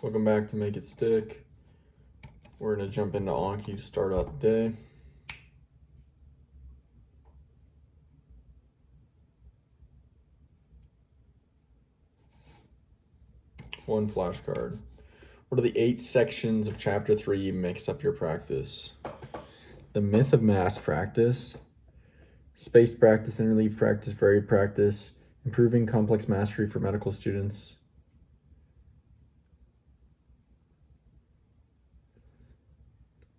Welcome back to Make It Stick. We're going to jump into Anki to start out the day. One flashcard. What are the 8 sections of Chapter 3 Mix Up Your Practice? The myth of mass practice, spaced practice, interleave practice, varied practice, improving complex mastery for medical students.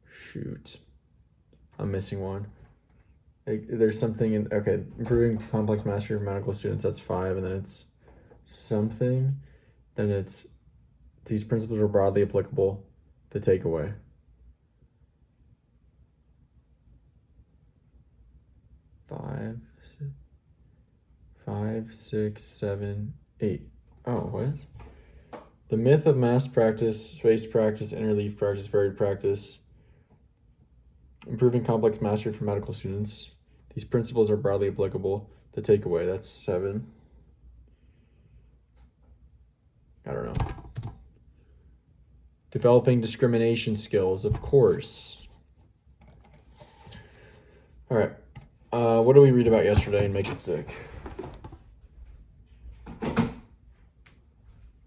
Shoot. I'm missing one. There's something in, okay, improving complex mastery for medical students, that's 5, and then it's something, then it's, these principles are broadly applicable, the takeaway. Five, 6, 7, 8. Oh, what? The myth of mass practice, spaced practice, interleave practice, varied practice, improving complex mastery for medical students. These principles are broadly applicable. The takeaway, that's 7. I don't know. Developing discrimination skills, of course. All right. What did we read about yesterday and Make It Stick?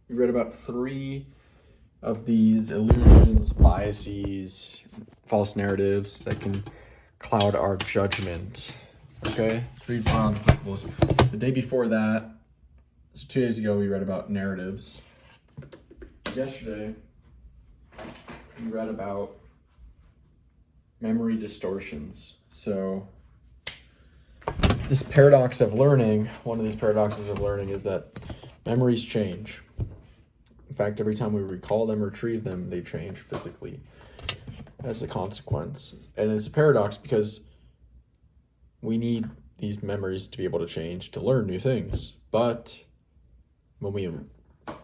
We read about 3 of these illusions, biases, false narratives that can cloud our judgment. Okay? 3 broad principles. The day before that, so 2 days ago, we read about narratives. Yesterday, we read about memory distortions. So this paradox of learning, one of these paradoxes of learning is that memories change. In fact, every time we recall them or retrieve them, they change physically as a consequence. And it's a paradox because we need these memories to be able to change to learn new things. But when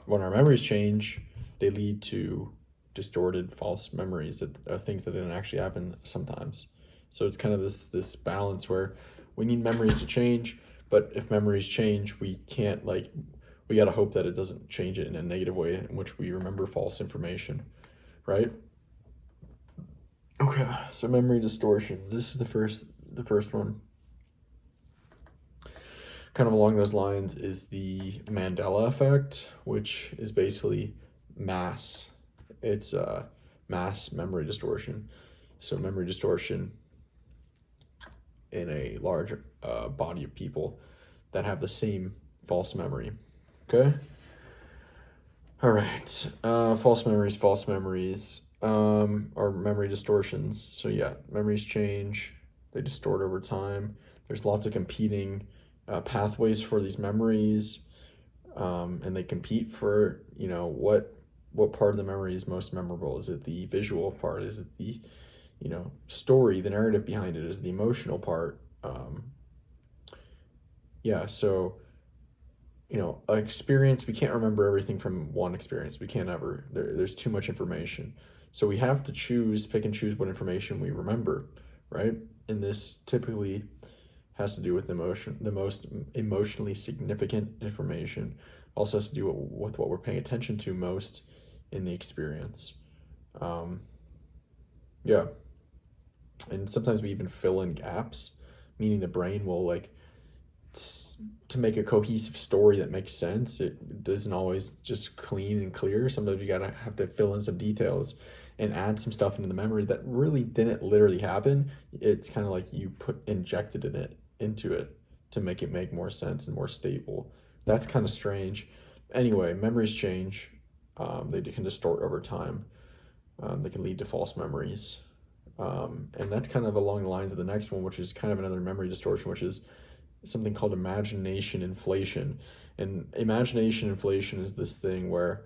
our memories change, they lead to distorted false memories of things that didn't actually happen sometimes. So it's kind of this balance where we need memories to change, but if memories change, we can't, we got to hope that it doesn't change it in a negative way in which we remember false information, right? Okay, so memory distortion. This is the first one. Kind of along those lines is the Mandela effect, which is basically mass. It's mass memory distortion. So memory distortion in a large body of people that have the same false memory. Okay? All right. False memories are memory distortions. So yeah, memories change. They distort over time. There's lots of competing pathways for these memories, and they compete for, what part of the memory is most memorable. Is it the visual part? Is it the story, the narrative behind it? Is the emotional part? So an experience, we can't remember everything from one experience. We can't ever. There's too much information, so we have to pick and choose what information we remember, right? And this typically has to do with emotion. The most emotionally significant information also has to do with what we're paying attention to most in the experience. And sometimes we even fill in gaps, meaning the brain will to make a cohesive story that makes sense. It doesn't always just clean and clear. Sometimes you have to fill in some details and add some stuff into the memory that really didn't literally happen. It's kind of like you injected into it to make it make more sense and more stable. That's kind of strange. Anyway, memories change. They can distort over time. They can lead to false memories. And that's kind of along the lines of the next one, which is kind of another memory distortion, which is something called imagination inflation. And imagination inflation is this thing where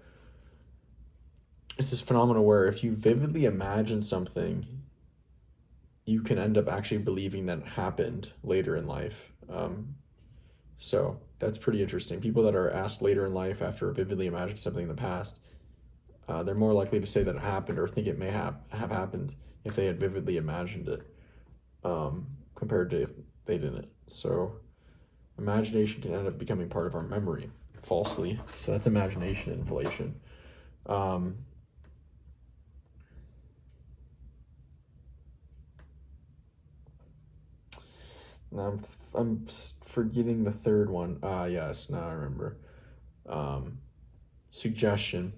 it's this phenomenon where if you vividly imagine something, you can end up actually believing that it happened later in life. So that's pretty interesting. People that are asked later in life after vividly imagining something in the past, they're more likely to say that it happened or think it may have happened if they had vividly imagined it, compared to if they didn't. So imagination can end up becoming part of our memory falsely. So that's imagination inflation. Um, I'm forgetting the third one. Yes, now I remember. Um, Suggestion.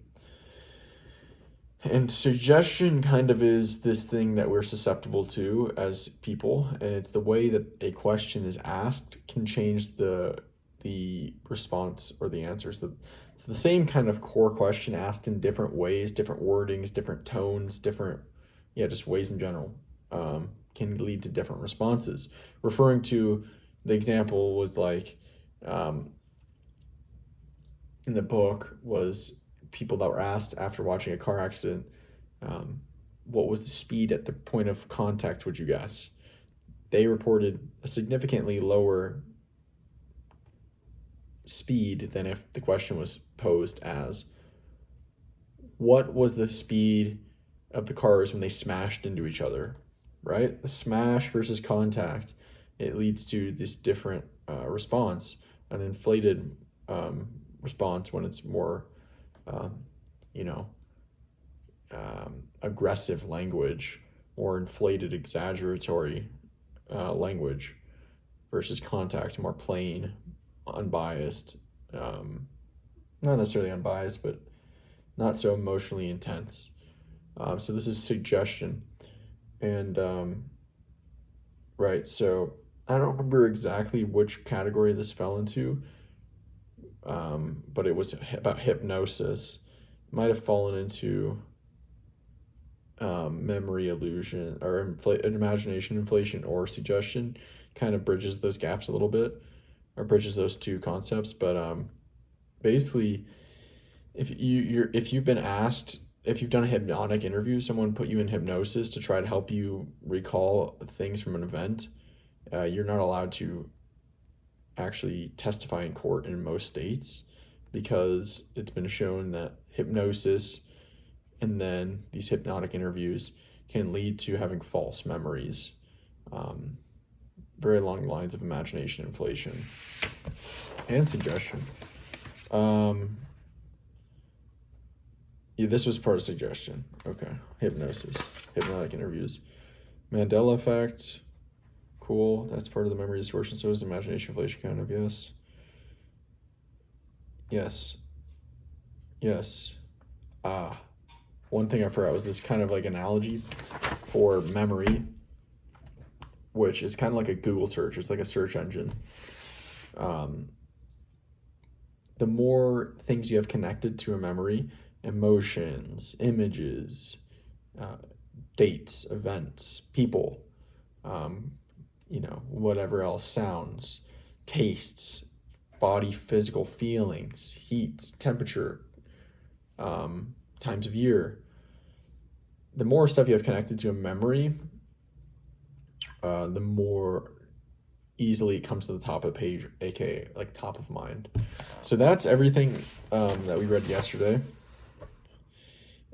And suggestion kind of is this thing that we're susceptible to as people, and it's the way that a question is asked can change the response or the answers. It's the same kind of core question asked in different ways, different wordings, different tones, different, yeah, just ways in general, can lead to different responses. Referring to the example was like, um, in the book was people that were asked after watching a car accident, um, what was the speed at the point of contact, would you guess? They reported a significantly lower speed than if the question was posed as, what was the speed of the cars when they smashed into each other, right? The smash versus contact, it leads to this different response, an inflated response when it's more, um, you know, aggressive language or inflated, exaggeratory language versus contact, more plain, unbiased, not necessarily unbiased, but not so emotionally intense. So this is suggestion. And, right, so I don't remember exactly which category this fell into, but it was about hypnosis. It might have fallen into memory illusion or imagination inflation or suggestion. Kind of bridges those gaps a little bit, or bridges those two concepts. But basically, if you've been asked, if you've done a hypnotic interview, someone put you in hypnosis to try to help you recall things from an event, you're not allowed to actually testify in court in most states, because it's been shown that hypnosis and then these hypnotic interviews can lead to having false memories, very along the lines of imagination inflation and suggestion. Yeah, this was part of suggestion. Okay, hypnosis, hypnotic interviews, Mandela effect. Cool, that's part of the memory distortion. So is imagination inflation, kind of. Yes. Yes. One thing I forgot was this kind of like analogy for memory, which is kind of like a Google search. It's like a search engine. The more things you have connected to a memory, emotions, images, dates, events, people, whatever else, sounds, tastes, body, physical feelings, heat, temperature, times of year. The more stuff you have connected to a memory, the more easily it comes to the top of the page, aka like top of mind. So that's everything that we read yesterday.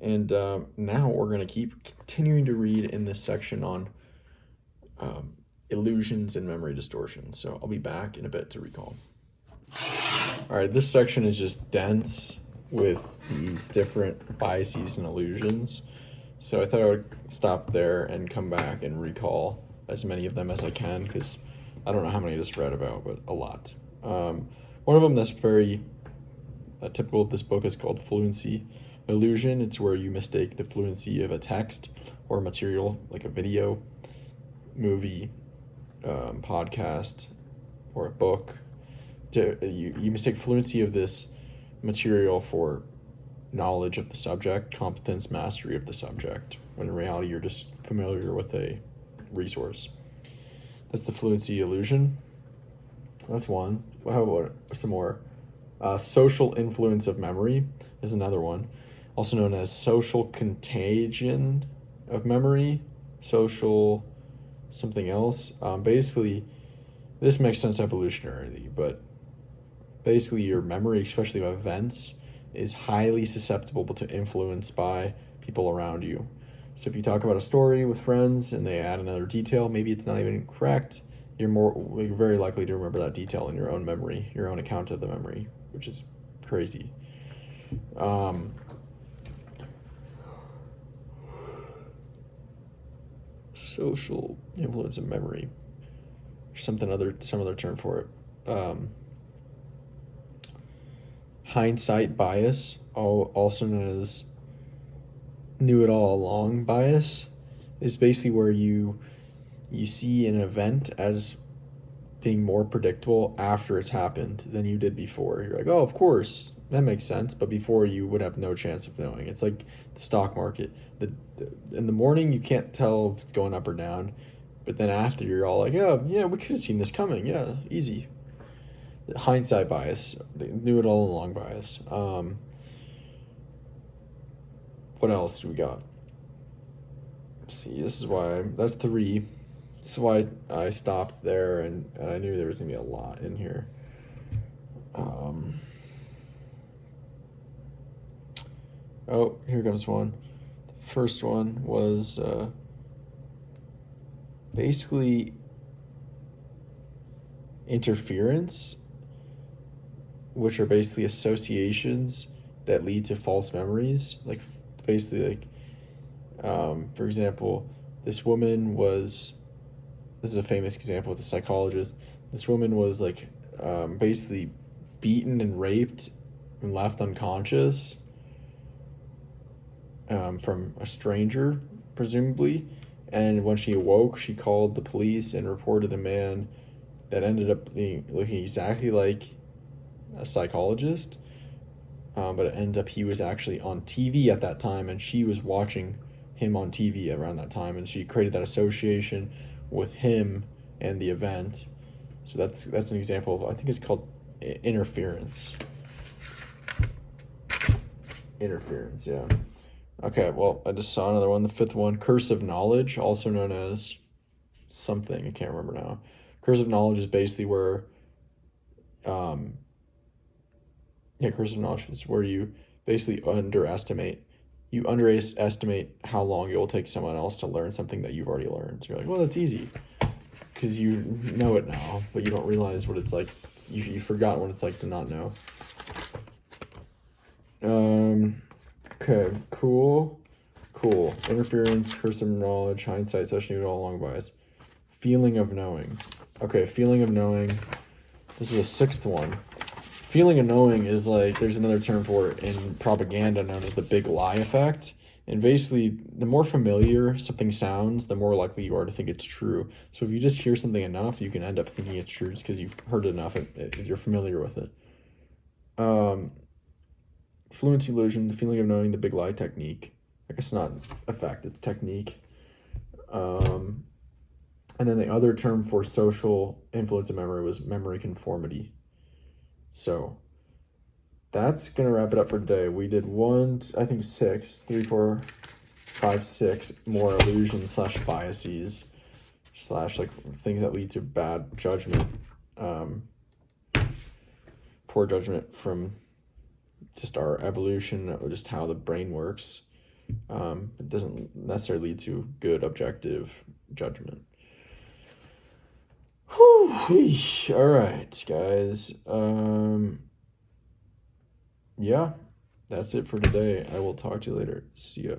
And now we're going to keep continuing to read in this section on illusions and memory distortion. So I'll be back in a bit to recall. All right, this section is just dense with these different biases and illusions. So I thought I would stop there and come back and recall as many of them as I can, because I don't know how many I just read about, but a lot. One of them that's very typical of this book is called Fluency illusion. It's where you mistake the fluency of a text or material, like a video, movie, podcast, or a book. You mistake fluency of this material for knowledge of the subject, competence, mastery of the subject, when in reality you're just familiar with a resource. That's the fluency illusion. That's one. How about some more? Social influence of memory is another one, also known as social contagion of memory, social something else. Basically, this makes sense evolutionarily, but basically your memory, especially of events, is highly susceptible to influence by people around you. So if you talk about a story with friends and they add another detail, maybe it's not even correct, you're very likely to remember that detail in your own memory, your own account of the memory, which is crazy. social influence of memory. Some other term for it. Hindsight bias, also known as knew it all along bias, is basically where you see an event as being more predictable after it's happened than you did before. You're like, oh, of course, that makes sense. But before, you would have no chance of knowing. It's like the stock market. In the morning, you can't tell if it's going up or down. But then after, you're all like, oh, yeah, we could have seen this coming. Yeah, easy. The hindsight bias. They knew it all along bias. What else do we got? Let's see, that's 3. This is why I stopped there, and I knew there was going to be a lot in here. Oh, here comes one. The first one was basically interference, which are basically associations that lead to false memories. Like, basically, for example, this is a famous example with a psychologist. This woman was basically beaten and raped and left unconscious from a stranger, presumably. And when she awoke, she called the police and reported a man that ended up looking exactly like a psychologist. But it ended up he was actually on TV at that time, and she was watching him on TV around that time, and she created that association with him and the event. So that's an example of, I think it's called interference. Interference, yeah. Okay, well, I just saw another one, the 5th one, curse of knowledge, also known as something, I can't remember now. Curse of knowledge is basically where, curse of knowledge is where you basically underestimate how long it will take someone else to learn something that you've already learned. You're like, well, that's easy because you know it now, but you don't realize what it's like. You forgot what it's like to not know. Okay, cool. Interference, curse of knowledge, hindsight, such knew it all along bias. Feeling of knowing. Okay, feeling of knowing. This is the 6th one. Feeling of knowing is like, there's another term for it in propaganda known as the big lie effect. And basically, the more familiar something sounds, the more likely you are to think it's true. So if you just hear something enough, you can end up thinking it's true just because you've heard it enough and you're familiar with it. Fluency illusion, the feeling of knowing, the big lie technique. I guess not effect, it's technique. And then the other term for social influence of memory was memory conformity. So that's going to wrap it up for today. We did 6 more illusions / biases / things that lead to bad judgment, poor judgment from just our evolution, or just how the brain works. It doesn't necessarily lead to good objective judgment. Whew. All right, guys. Yeah, that's it for today. I will talk to you later. See ya.